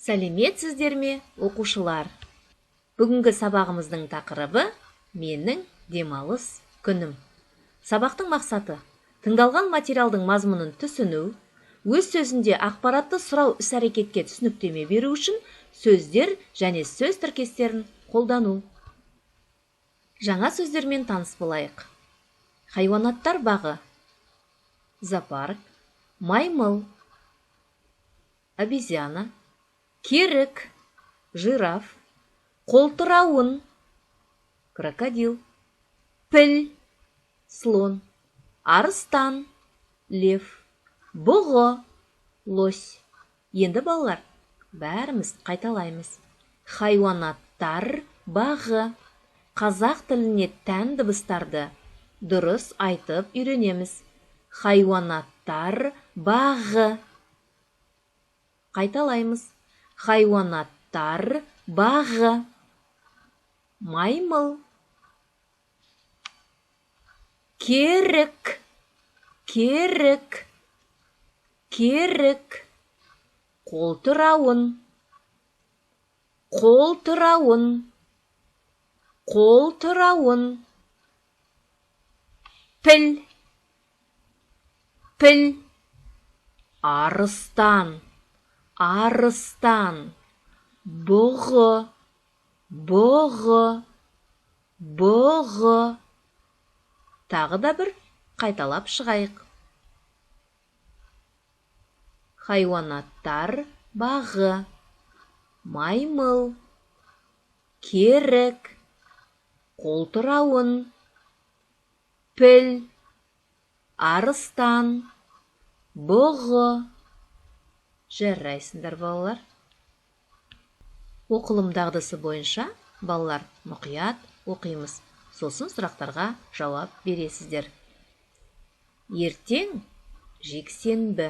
Сәлеметсіздер ме, оқушылар? Бүгінгі сабағымыздың тақырыбы менің демалыс күнім. Сабақтың мақсаты тыңдалған материалдың мазмұнын түсіну, өз сөзінде ақпаратты сұрау іс-әрекетке түсініктеме беру үшін сөздер және сөз тіркестерін қолдану. Жаңа сөздермен таныс болайық. Хайуанаттар бағы, зоопарк, маймыл, обезьяна, керік, жираф, қолтырауын, крокодил, піл, слон, арыстан, лев, бұғы, лось. Енді балалар, бәріміз қайталаймыз. Хайуанаттар бағы. Қазақ тіліне тән дыбыстарды дұрыс айтып үйренеміз. Хайуанаттар бағы. Қайталаймыз. Хайуанаттар бағы. Маймыл, керік, керік, керік, қолтырауын, қолтырауын, қолтырауын, піл, піл, арыстан, арыстан, бұғы, бұғы, бұғы. Тағы да бір қайталап шығайық. Хайуанаттар бағы, маймыл, керік, қолтырауын, піл, арыстан, бұғы. Жарайсыңдар, балалар. Оқылым дағдысы бойынша балалар мұқият оқимыз. Сосын сұрақтарға жауап бересіздер. Ертең жексенбі.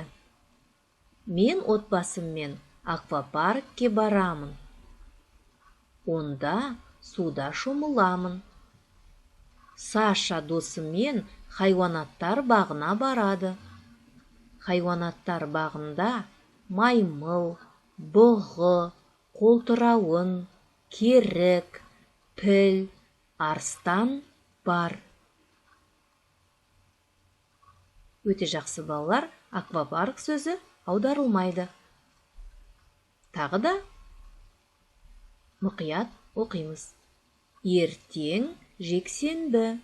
Мен отбасыммен аквапаркке барамын. Онда суда шомыламын. Саша досымен хайуанаттар бағына барады. Хайуанаттар бағында маймыл, бұғы, қолтырауын, керік, піл, арыстан бар. Өте жақсы, балалар, аквапарк сөзі аударылмайды. Тағы да мұқият оқимыз. Ертең жексенбі.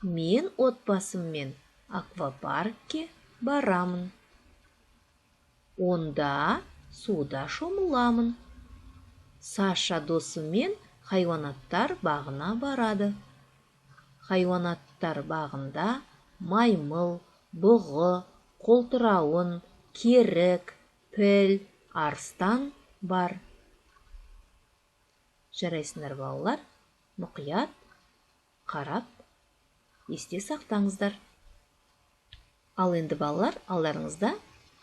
Мен отбасыммен аквапаркке барамын. Онда суда шомыламын. Саша досымен хайуанаттар бағына барады. Хайуанаттар бағында маймыл, бұғы, қолтырауын, керік, піл, арыстан бар. Жарайсыңдар, балалар, мұқият қарап, есте сақтаңыздар. Ал енді, балалар, алдарыңызда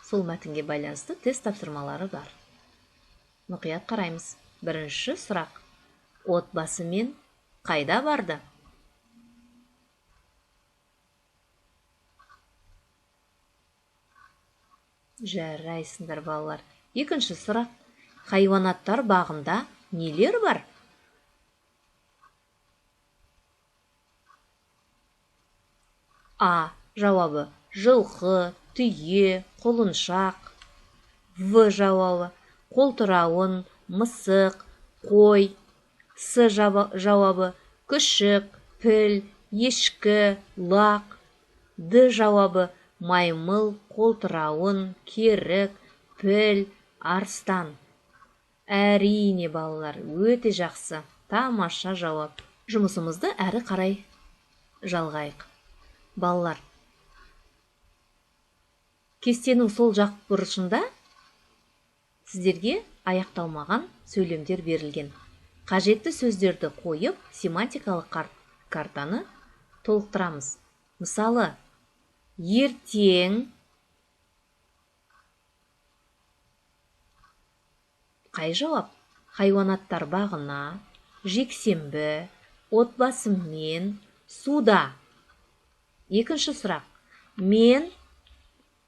сол мәтінге байланысты тест тапсырмалары бар. Мұқият қараймыз. Бірінші сұрақ. Отбасымен қайда барды? Жарайсыңдар, балалар. Екінші сұрақ. Хайуанаттар бағында нелер бар? А жауабы жылқы, түйе, құлыншақ. В жауабы қолтырауын, мысық, қой. С жауабы күшік, піл, ешкі, лақ. Д жауабы маймыл, қолтырауын, керік, піл, арыстан. Әрине, балалар, өте жақсы, тамаша жауап. Жұмысымызды әрі қарай жалғайық. Балалар, кестенің сол жақ бұрышында сіздерге аяқталмаған сөйлемдер берілген. Қажетті сөздерді қойып, семантикалық картаны толықтырамыз. Мысалы, ертең, қай жауап? Хайуанаттар бағына, жексенбі, отбасыммен, суда. Екінші сұрақ. Мен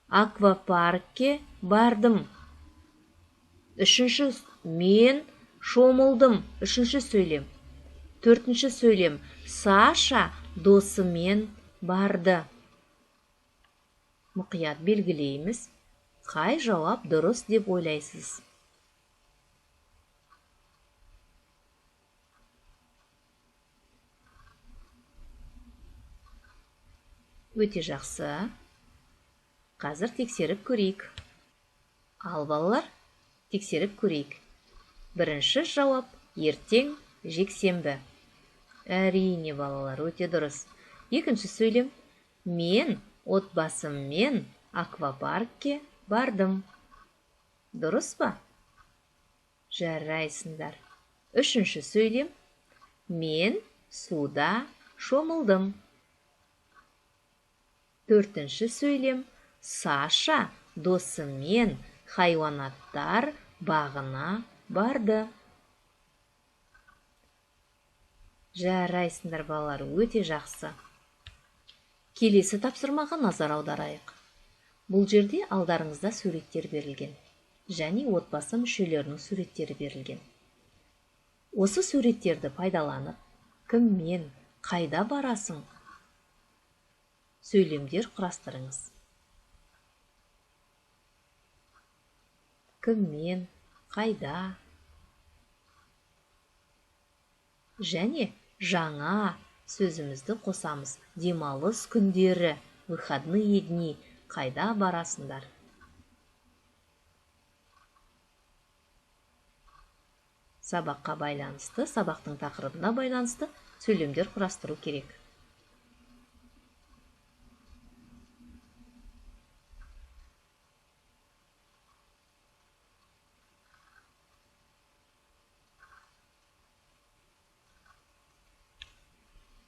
аквапаркке бардым. Үшінші, мен шомылдым. Үшінші сөйлем. Төртінші сөйлем. Саша досымен барды. Мұқият белгілейміз. Қай жауап дұрыс деп ойлайсыз? Өте жақсы. Қазір тексеріп көрейік. Ал балалар, тексеріп көрейік. Бірінші жауап ертең жексенбі. Әрине балалар, өте дұрыс. Екінші сөйлем. Мен отбасыммен аквапаркке бардым. Дұрыс па? Жарайсыңдар. Үшінші сөйлем. Мен суда шомылдым. Төртінші сөйлем. Саша досымен хайуанаттар бағына барды. Жарайсыңдар балалар, өте жақсы. Келесі тапсырмаға назар аударайық. Бұл жерде алдарыңызда суреттер берілген. Және отбасы мүшелерінің суреттері берілген. Осы суреттерді пайдаланып, кіммен, қайда барасың? Сөйлемдер құрастырыңыз. Кіммен, қайда? Және жаңа сөзімізді қосамыз. Демалыс күндері, выходные дни, қайда барасыңдар? Сабаққа байланысты, сабақтың тақырыбына байланысты сөйлемдер құрастыру керек.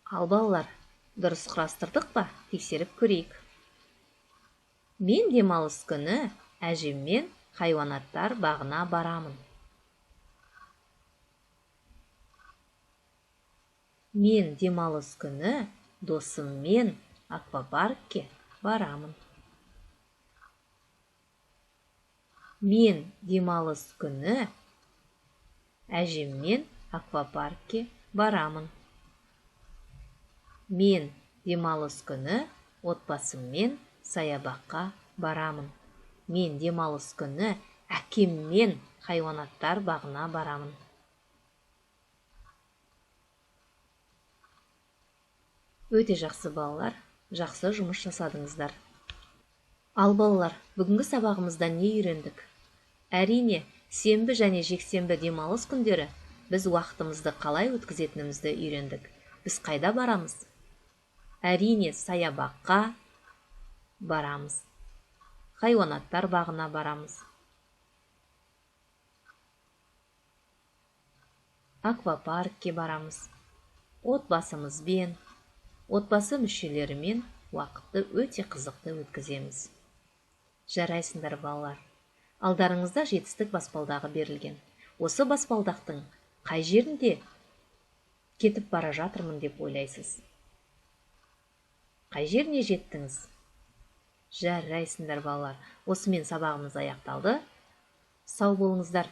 Ал балалар, дұрыс құрастырдық па? Тексеріп көрейік. Мен демалыс күні әжеммен хайуанаттар бағына барамын. Мен демалыс күні досыммен аквапаркке барамын. Мен демалыс күні әжеммен аквапаркке барамын. Мен демалыс күні отбасыммен саябаққа барамын. Мен демалыс күні әкеммен хайуанаттар бағына барамын. Өте жақсы балалар, жақсы жұмыс жасадыңыздар. Ал балалар, бүгінгі сабағымызда не үйрендік? Әрине, сенбі және жексенбі демалыс күндері біз уақытымызды қалай өткізетінімізді үйрендік. Біз қайда барамыз? Әрине, саябаққа барамыз. Хайуанаттар бағына барамыз. Аквапаркке барамыз. Отбасымызбен, отбасы мүшелерімен уақытты өте қызықты өткіземіз. Жарайсыңдар балалар. Алдарыңызда жетістік баспалдағы берілген. Осы баспалдақтың қай жерінде кетіп бара жатырмын деп ойлайсыз? Қай жеріне жеттіңіз? Жарайсыңдар балалар. Осымен сабағымыз аяқталды. Сау болыңыздар.